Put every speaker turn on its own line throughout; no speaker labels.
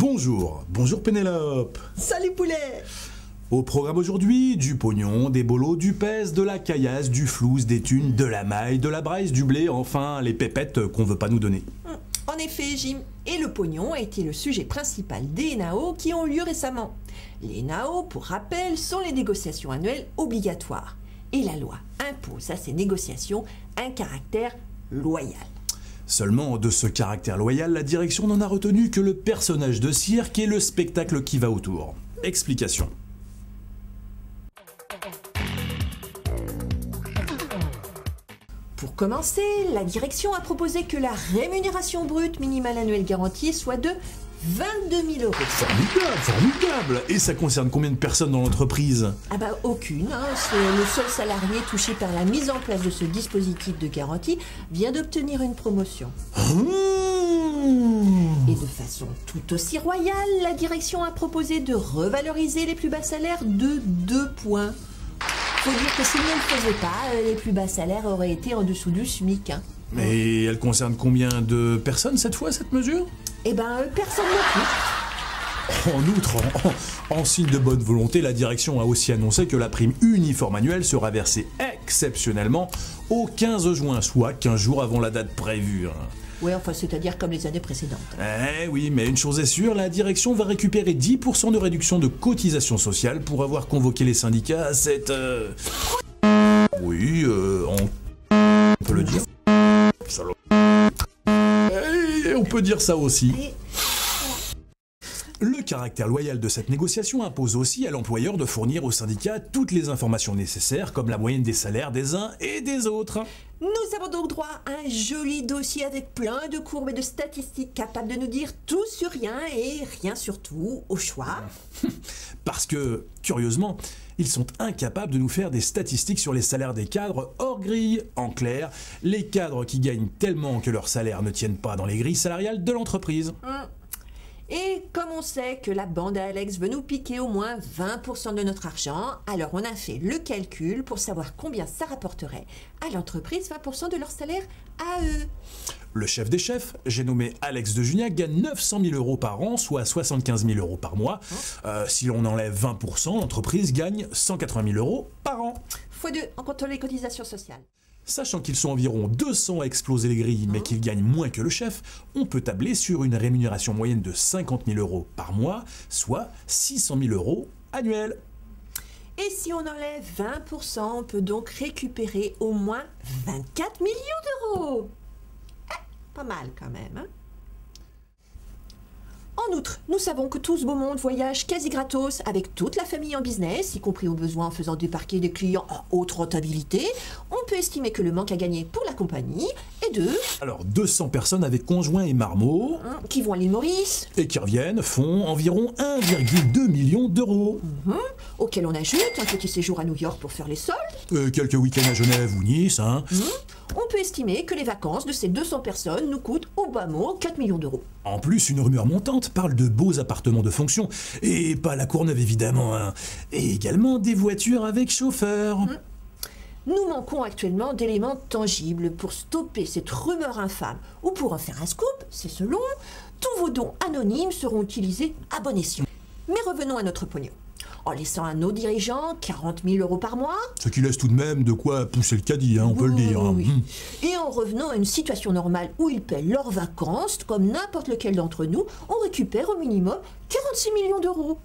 Bonjour, bonjour Pénélope.
Salut poulet.
Au programme aujourd'hui, du pognon, des bolos, du pèse, de la caillasse, du flouze, des thunes, de la maille, de la braise, du blé, enfin les pépettes qu'on veut pas nous donner.
En effet, Jim, et le pognon a été le sujet principal des NAO qui ont lieu récemment. Les NAO, pour rappel, sont les négociations annuelles obligatoires. Et la loi impose à ces négociations un caractère loyal.
Seulement, de ce caractère loyal, la direction n'en a retenu que le personnage de cirque et le spectacle qui va autour. Explication.
Pour commencer, la direction a proposé que la rémunération brute minimale annuelle garantie soit de 22 000 €.
Formidable, formidable. Et ça concerne combien de personnes dans l'entreprise?
Ah bah aucune, c'est le seul salarié touché par la mise en place de ce dispositif de garantie vient d'obtenir une promotion. Et de façon tout aussi royale, la direction a proposé de revaloriser les plus bas salaires de 2 points. Faut dire que s'ils ne le faisaient pas, les plus bas salaires auraient été en dessous du SMIC.
Mais elle concerne combien de personnes cette fois, cette mesure?
Eh ben, personne non plus.
En outre, en signe de bonne volonté, la direction a aussi annoncé que la prime uniforme annuelle sera versée exceptionnellement au 15 juin, soit 15 jours avant la date prévue.
Ouais, enfin, c'est-à-dire comme les années précédentes.
Eh oui, mais une chose est sûre, la direction va récupérer 10% de réduction de cotisation sociale pour avoir convoqué les syndicats à cette... Oui, on peut le dire. Et on peut dire ça aussi. Le caractère loyal de cette négociation impose aussi à l'employeur de fournir aux syndicats toutes les informations nécessaires, comme la moyenne des salaires des uns et des autres.
Nous avons donc droit à un joli dossier avec plein de courbes et de statistiques capables de nous dire tout sur rien et rien sur tout, au choix.
Parce que, curieusement, ils sont incapables de nous faire des statistiques sur les salaires des cadres hors grille. En clair, les cadres qui gagnent tellement que leurs salaires ne tiennent pas dans les grilles salariales de l'entreprise.
Et comme on sait que la bande à Alex veut nous piquer au moins 20% de notre argent, alors on a fait le calcul pour savoir combien ça rapporterait à l'entreprise 20% de leur salaire à eux.
Le chef des chefs, j'ai nommé Alex de Juniac, gagne 900 000 € par an, soit 75 000 € par mois. Si l'on enlève 20%, l'entreprise gagne 180 000 € par an.
X2 en comptant les cotisations sociales.
Sachant qu'ils sont environ 200 à exploser les grilles, mais qu'ils gagnent moins que le chef, on peut tabler sur une rémunération moyenne de 50 000 € par mois, soit 600 000 € annuels.
Et si on enlève 20%, on peut donc récupérer au moins 24 millions d'euros. Pas mal quand même, hein? En outre, nous savons que tout ce beau monde voyage quasi gratos avec toute la famille en business, y compris au besoin en faisant débarquer des clients à haute rentabilité. On peut estimer que le manque à gagner pour la compagnie est de...
Alors 200 personnes avec conjoints et marmots...
qui vont à l'île Maurice.
Et qui reviennent font environ 1,2 million d'euros.
Auquel on ajoute un petit séjour à New York pour faire les soldes.
Quelques week-ends à Genève ou Nice, hein.
On peut estimer que les vacances de ces 200 personnes nous coûtent au bas mot 4 millions d'euros.
En plus, une rumeur montante parle de beaux appartements de fonction, et pas la Courneuve évidemment, hein. Et également des voitures avec chauffeur.
Nous manquons actuellement d'éléments tangibles pour stopper cette rumeur infâme, ou pour en faire un scoop, c'est selon, tous vos dons anonymes seront utilisés à bon escient. Mais revenons à notre pognon. En laissant à nos dirigeants 40 000 € par mois.
Ce qui laisse tout de même de quoi pousser le caddie, hein, on peut le dire.
Oui. Et en revenant à une situation normale où ils paient leurs vacances, comme n'importe lequel d'entre nous, on récupère au minimum 46 millions d'euros.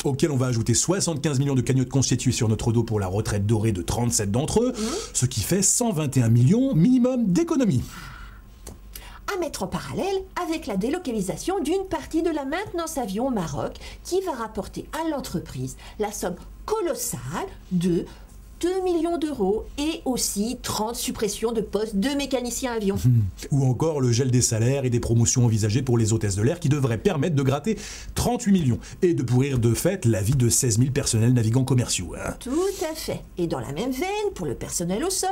Auquel on va ajouter 75 millions de cagnottes constituées sur notre dos pour la retraite dorée de 37 d'entre eux, ce qui fait 121 millions minimum d'économies.
À mettre en parallèle avec la délocalisation d'une partie de la maintenance avion au Maroc qui va rapporter à l'entreprise la somme colossale de 2 millions d'euros et aussi 30 suppressions de postes de mécaniciens avions.
Ou encore le gel des salaires et des promotions envisagées pour les hôtesses de l'air qui devraient permettre de gratter 38 millions et de pourrir de fait la vie de 16 000 personnels navigants commerciaux. Hein.
Tout à fait. Et dans la même veine, pour le personnel au sol,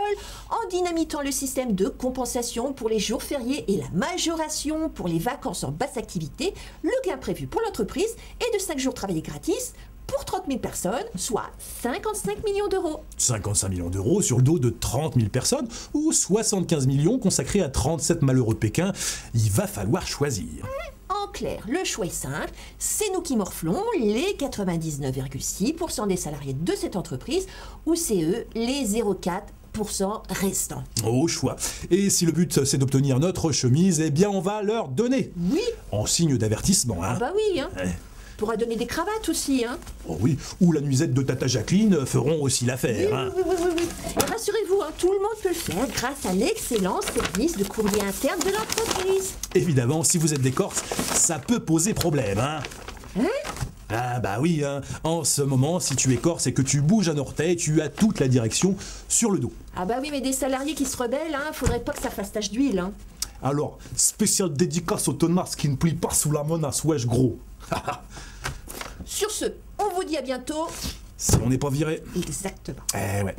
en dynamitant le système de compensation pour les jours fériés et la majoration pour les vacances en basse activité, le gain prévu pour l'entreprise est de 5 jours travaillés gratis pour 30 000 personnes, soit 55 millions d'euros.
55 millions d'euros sur le dos de 30 000 personnes ou 75 millions consacrés à 37 malheureux de Pékin. Il va falloir choisir.
En clair, le choix est simple, c'est nous qui morflons, les 99,6% des salariés de cette entreprise, ou c'est eux, les 0,4% restants.
Au choix. Et si le but c'est d'obtenir notre chemise, eh bien on va leur donner.
Oui,
En signe d'avertissement, hein.
bah oui, hein.
Ouais.
On pourra donner des cravates aussi, hein.
Oh oui, ou la nuisette de Tata Jacqueline feront aussi l'affaire, hein.
Oui. Et rassurez-vous, hein, tout le monde peut le faire grâce à l'excellent service de courrier interne de l'entreprise.
Évidemment, si vous êtes des Corses, ça peut poser problème, hein. Ah bah oui, hein. En ce moment, si tu es Corse et que tu bouges un orteil, tu as toute la direction sur le dos.
Ah bah oui, mais des salariés qui se rebellent, hein, faudrait pas que ça fasse tache d'huile, hein.
Alors, spécial dédicace aux tenaces qui ne plient pas sous la menace, wesh gros.
Sur ce, on vous dit à bientôt.
Si on n'est pas viré.
Exactement.
Eh ouais.